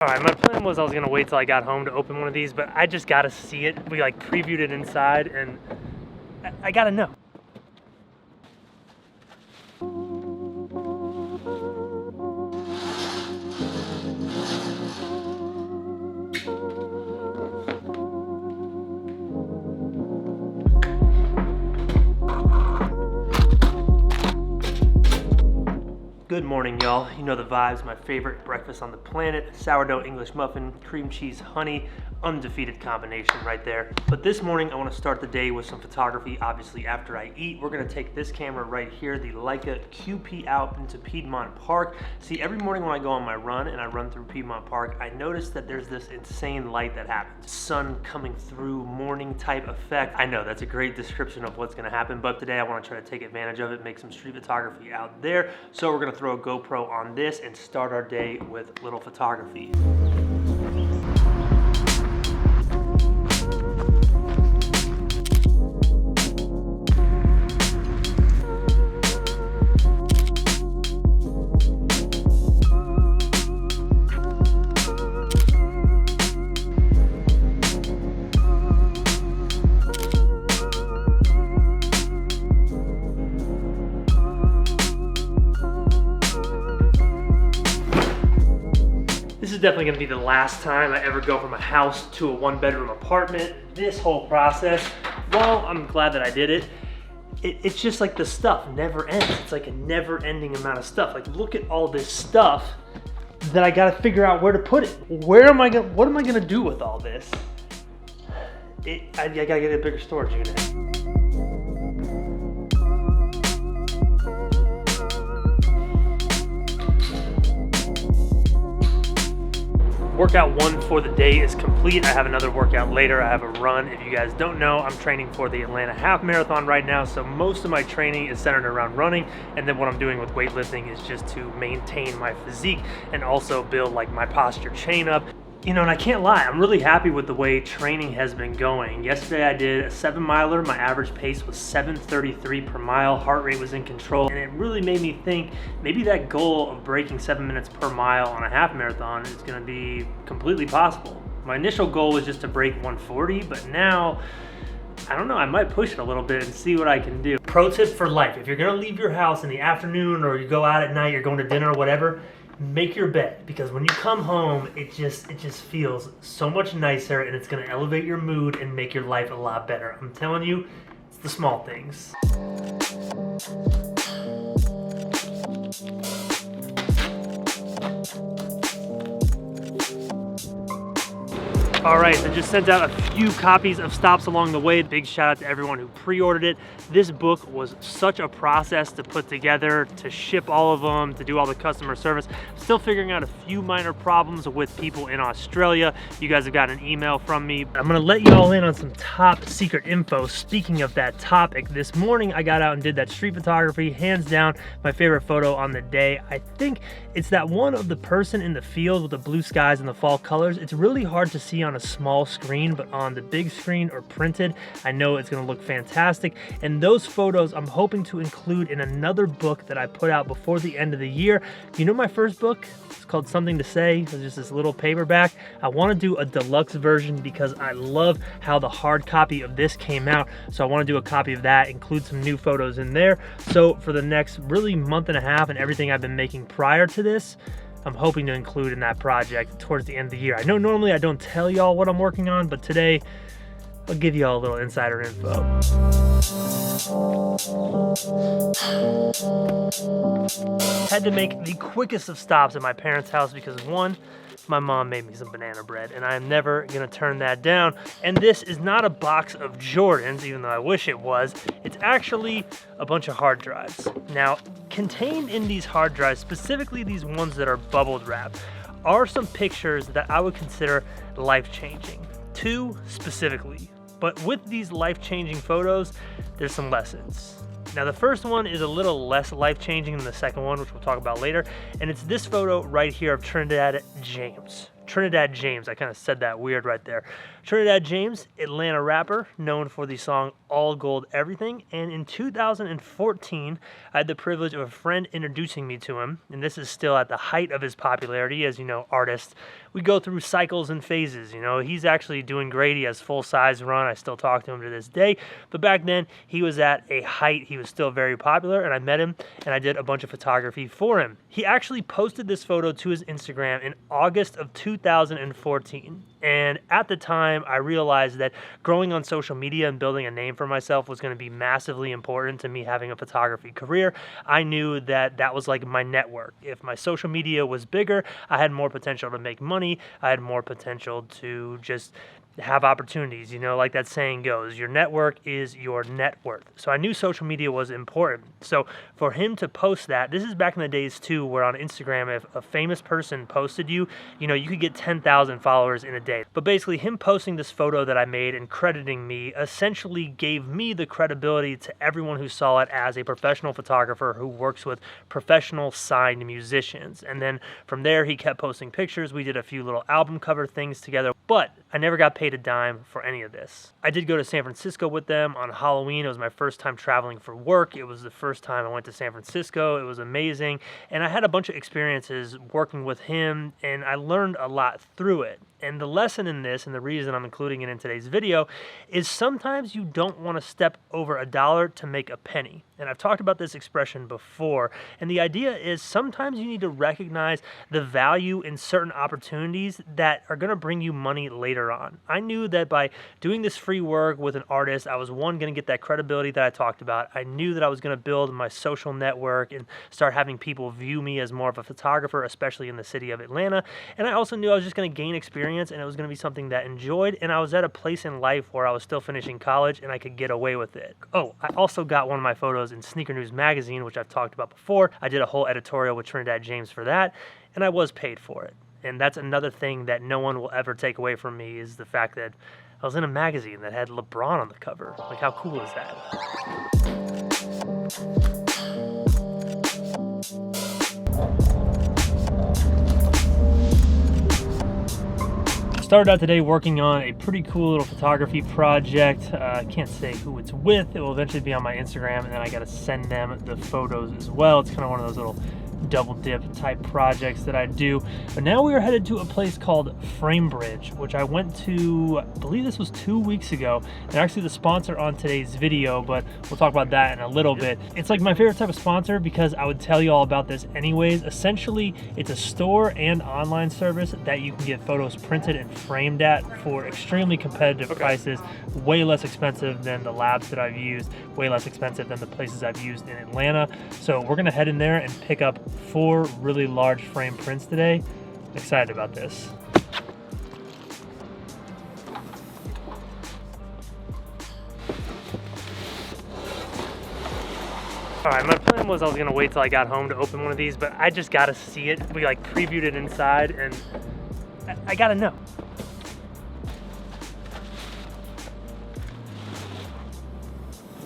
All right, my plan was I was gonna wait till I got home to open one of these, but I just gotta see it. We like previewed it inside and I gotta know. Good morning, y'all. You know the vibes. My favorite breakfast on the planet. Sourdough English muffin, cream cheese, honey, undefeated combination right there. But this morning I want to start the day with some photography. Obviously after I eat, we're going to take this camera right here, the Leica QP out into Piedmont Park. See, every morning when I go on my run and I run through Piedmont Park, I notice that there's this insane light that happens. Sun coming through, morning type effect. I know that's a great description of what's going to happen, but today I want to try to take advantage of it, make some street photography out there. So we're going to throw a GoPro on this and start our day with little photography. This is definitely gonna be the last time I ever go from a house to a one-bedroom apartment. This whole process, well, I'm glad that I did it. It's just like the stuff never ends. It's like a never-ending amount of stuff. Like, look at all this stuff that I gotta figure out where to put it. What am I gonna do with all this? I gotta get a bigger storage unit. Workout one for the day is complete. I have another workout later. I have a run. If you guys don't know, I'm training for the Atlanta Half Marathon right now, so most of my training is centered around running, and then what I'm doing with weightlifting is just to maintain my physique and also build like my posture chain up. You know, and I can't lie, I'm really happy with the way training has been going. Yesterday I did a 7-miler. My average pace was 7:33 per mile. Heart rate was in control. And it really made me think maybe that goal of breaking 7 minutes per mile on a half marathon is gonna be completely possible. My initial goal was just to break 140, but now, I don't know, I might push it a little bit and see what I can do. Pro tip for life, if you're gonna leave your house in the afternoon or you go out at night, you're going to dinner or whatever, make your bed, because when you come home, it just feels so much nicer and it's gonna elevate your mood and make your life a lot better. I'm telling you, it's the small things. All right, so just sent out a few copies of Stops Along the Way. Big shout out to everyone who pre-ordered it. This book was such a process to put together, to ship all of them, to do all the customer service. Still figuring out a few minor problems with people in Australia. You guys have got an email from me. I'm gonna let you all in on some top secret info. Speaking of that topic, this morning I got out and did that street photography. Hands down, my favorite photo on the day. I think it's that one of the person in the field with the blue skies and the fall colors. It's really hard to see on a small screen, but on the big screen or printed, I know it's gonna look fantastic. And those photos I'm hoping to include in another book that I put out before the end of the year. You know my first book? It's called Something to Say. It's just this little paperback. I wanna do a deluxe version because I love how the hard copy of this came out. So I wanna do a copy of that, include some new photos in there. So for the next really month and a half and everything I've been making prior to this, I'm hoping to include in that project towards the end of the year. I know normally I don't tell y'all what I'm working on, but today I'll give y'all a little insider info. Had to make the quickest of stops at my parents' house because one, my mom made me some banana bread and I am never gonna turn that down. And this is not a box of Jordans, even though I wish it was. It's actually a bunch of hard drives. Now, contained in these hard drives, specifically these ones that are bubbled wrap, are some pictures that I would consider life-changing. 2 specifically. But with these life-changing photos, there's some lessons. Now the first one is a little less life-changing than the second one, which we'll talk about later, and it's this photo right here of Trinidad James. I kind of said that weird right there. Trinidad James, Atlanta rapper, known for the song all gold everything. And in 2014, I had the privilege of a friend introducing me to him. And this is still at the height of his popularity. As you know, artists, we go through cycles and phases. You know, he's actually doing great. He has full size run. I still talk to him to this day. But back then, he was at a height. He was still very popular. And I met him and I did a bunch of photography for him. He actually posted this photo to his Instagram in August of 2014. And at the time, I realized that growing on social media and building a name for myself was going to be massively important to me having a photography career. I knew that that was like my network. If my social media was bigger, I had more potential to make money. I had more potential to just have opportunities. You know, like that saying goes, your network is your net worth. So I knew social media was important. So for him to post that, this is back in the days too, where on Instagram, if a famous person posted you, you know, you could get 10,000 followers in a day. But basically him posting this photo that I made and crediting me essentially gave me the credibility to everyone who saw it as a professional photographer who works with professional signed musicians. And then from there, he kept posting pictures. We did a few little album cover things together, but I never got paid a dime for any of this. I did go to San Francisco with them on Halloween. It was my first time traveling for work. It was the first time I went to San Francisco. It was amazing. And I had a bunch of experiences working with him, and I learned a lot through it. And the lesson in this, and the reason I'm including it in today's video, is sometimes you don't want to step over $1 to make a penny. And I've talked about this expression before. And the idea is sometimes you need to recognize the value in certain opportunities that are going to bring you money later on. I knew that by doing this free work with an artist, I was going to get that credibility that I talked about. I knew that I was going to build my social network and start having people view me as more of a photographer, especially in the city of Atlanta. And I also knew I was just going to gain experience, and it was going to be something that I enjoyed, and I was at a place in life where I was still finishing college and I could get away with it. Oh, I also got one of my photos in Sneaker News magazine, which I've talked about before. I did a whole editorial with Trinidad James for that, and I was paid for it. And that's another thing that no one will ever take away from me, is the fact that I was in a magazine that had LeBron on the cover. Like, how cool is that? Started out today working on a pretty cool little photography project. I can't say who it's with. It will eventually be on my Instagram, and then I got to send them the photos as well. It's kind of one of those little double dip type projects that I do. But now we are headed to a place called Framebridge, which I went to, I believe this was 2 weeks ago. They're actually the sponsor on today's video, but we'll talk about that in a little bit. It's like my favorite type of sponsor because I would tell you all about this anyways. Essentially, it's a store and online service that you can get photos printed and framed at for extremely competitive prices, way less expensive than the labs that I've used, way less expensive than the places I've used in Atlanta. So we're gonna head in there and pick up 4 really large frame prints today. Excited about this. All right, my plan was I was gonna wait till I got home to open one of these, but I just gotta see it. We like previewed it inside, and I gotta know.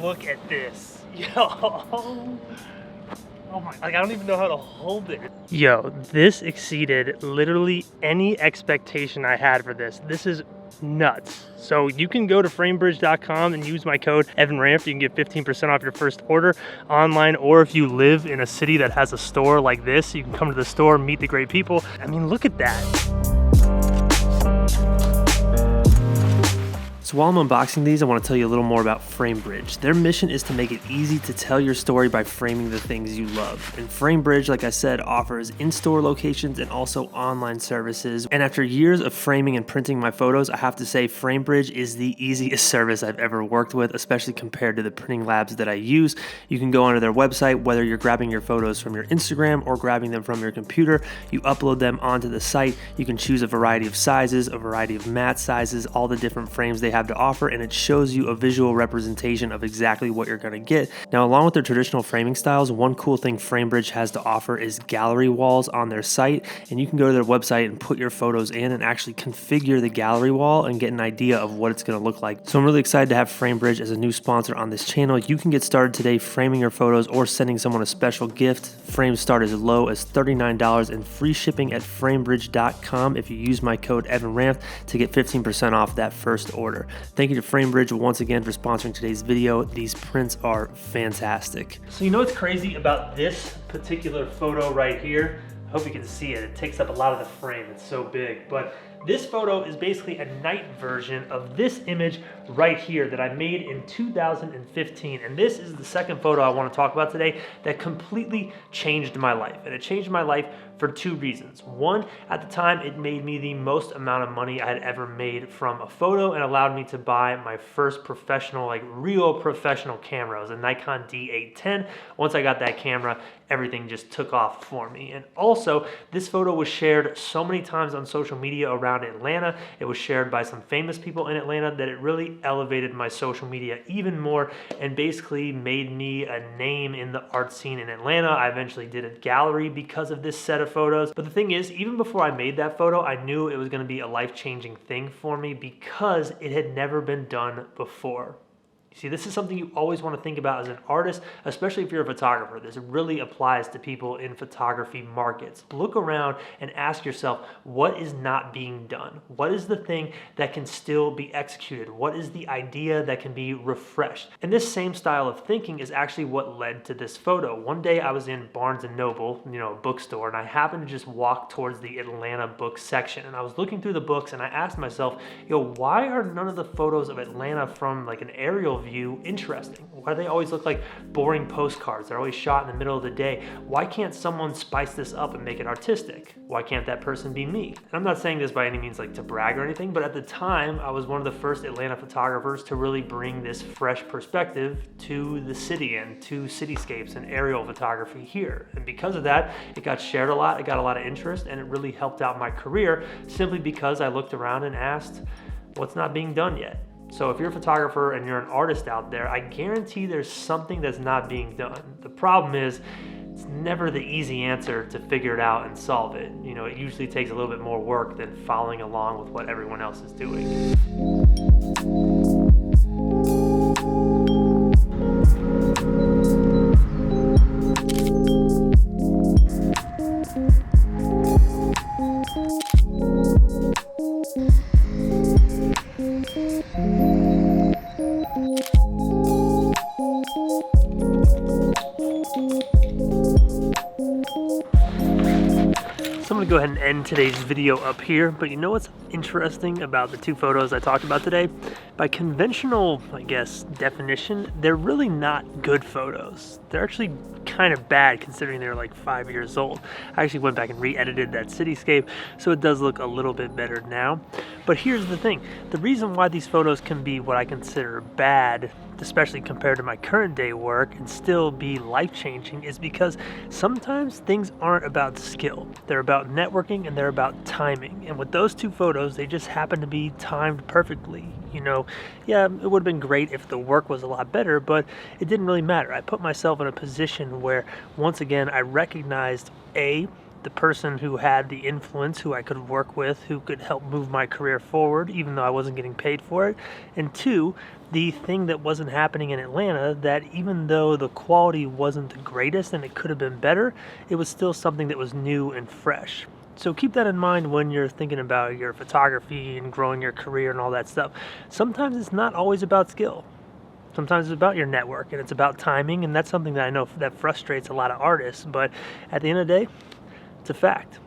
Look at this, yo. Oh my, like I don't even know how to hold it. Yo, this exceeded literally any expectation I had for this. This is nuts. So you can go to framebridge.com and use my code EvanRamp. You can get 15% off your first order online, or if you live in a city that has a store like this, you can come to the store, meet the great people. I mean, look at that. So while I'm unboxing these, I want to tell you a little more about Framebridge. Their mission is to make it easy to tell your story by framing the things you love. And Framebridge, like I said, offers in-store locations and also online services. And after years of framing and printing my photos, I have to say Framebridge is the easiest service I've ever worked with, especially compared to the printing labs that I use. You can go onto their website, whether you're grabbing your photos from your Instagram or grabbing them from your computer, you upload them onto the site. You can choose a variety of sizes, a variety of matte sizes, all the different frames they have to offer, and it shows you a visual representation of exactly what you're going to get. Now, along with their traditional framing styles, one cool thing Framebridge has to offer is gallery walls on their site, and you can go to their website and put your photos in and actually configure the gallery wall and get an idea of what it's going to look like. So I'm really excited to have Framebridge as a new sponsor on this channel. You can get started today framing your photos or sending someone a special gift. Frames start as low as $39 and free shipping at framebridge.com if you use my code EvanRamp to get 15% off that first order. Thank you to Framebridge once again for sponsoring today's video. These prints are fantastic. So you know what's crazy about this particular photo right here? I hope you can see it. It takes up a lot of the frame. It's so big. But this photo is basically a night version of this image right here that I made in 2015. And this is the second photo I want to talk about today that completely changed my life. And it changed my life for two reasons. One, at the time, it made me the most amount of money I had ever made from a photo and allowed me to buy my first professional, like real professional camera. It was a Nikon D810. Once I got that camera, everything just took off for me. And also, this photo was shared so many times on social media around Atlanta. It was shared by some famous people in Atlanta that it really elevated my social media even more and basically made me a name in the art scene in Atlanta. I eventually did a gallery because of this set of photos. But the thing is, even before I made that photo, I knew it was going to be a life-changing thing for me because it had never been done before. See, this is something you always want to think about as an artist, especially if you're a photographer. This really applies to people in photography markets. Look around and ask yourself, what is not being done? What is the thing that can still be executed? What is the idea that can be refreshed? And this same style of thinking is actually what led to this photo. One day I was in Barnes & Noble, a bookstore, and I happened to just walk towards the Atlanta book section. And I was looking through the books and I asked myself, why are none of the photos of Atlanta from like an aerial view interesting? Why do they always look like boring postcards? They're always shot in the middle of the day. Why can't someone spice this up and make it artistic? Why can't that person be me? And I'm not saying this by any means like to brag or anything, but at the time I was one of the first Atlanta photographers to really bring this fresh perspective to the city and to cityscapes and aerial photography here. And because of that, it got shared a lot, it got a lot of interest, and it really helped out my career simply because I looked around and asked, what's not being done yet? So if you're a photographer and you're an artist out there, I guarantee there's something that's not being done. The problem is, it's never the easy answer to figure it out and solve it. It usually takes a little bit more work than following along with what everyone else is doing. So I'm going to go ahead and end today's video up here, but you know what's interesting about the two photos I talked about today? By conventional, definition, they're really not good photos. They're actually kind of bad considering they're like 5 years old. I actually went back and re-edited that cityscape, so it does look a little bit better now. But here's the thing. The reason why these photos can be what I consider bad, especially compared to my current day work, and still be life-changing is because sometimes things aren't about skill. They're about networking and they're about timing. And with those two photos, they just happen to be timed perfectly. Yeah, it would have been great if the work was a lot better, but it didn't really matter. I put myself in a position where, once again, I recognized the person who had the influence, who I could work with, who could help move my career forward, even though I wasn't getting paid for it. And two, the thing that wasn't happening in Atlanta, that even though the quality wasn't the greatest and it could have been better, it was still something that was new and fresh. So keep that in mind when you're thinking about your photography and growing your career and all that stuff. Sometimes it's not always about skill. Sometimes it's about your network and it's about timing, and that's something that I know that frustrates a lot of artists, but at the end of the day, it's a fact.